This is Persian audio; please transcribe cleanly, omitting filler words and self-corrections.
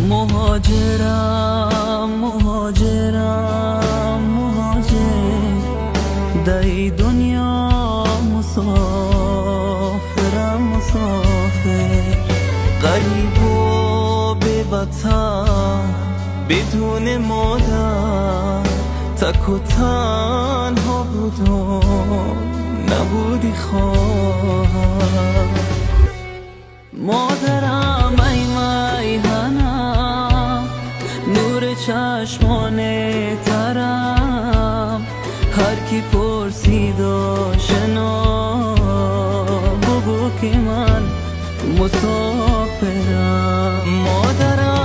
مهاجرم مهاجرم مهاجر در دنیا مسافرم مسافر غریب و بی وطن بدون مادر تک و تنها بودم نبودی خواهر مادرم ای میهنم نور چشمان ترم هر کی پرسید آشنا بگو که من مسافرم مادرم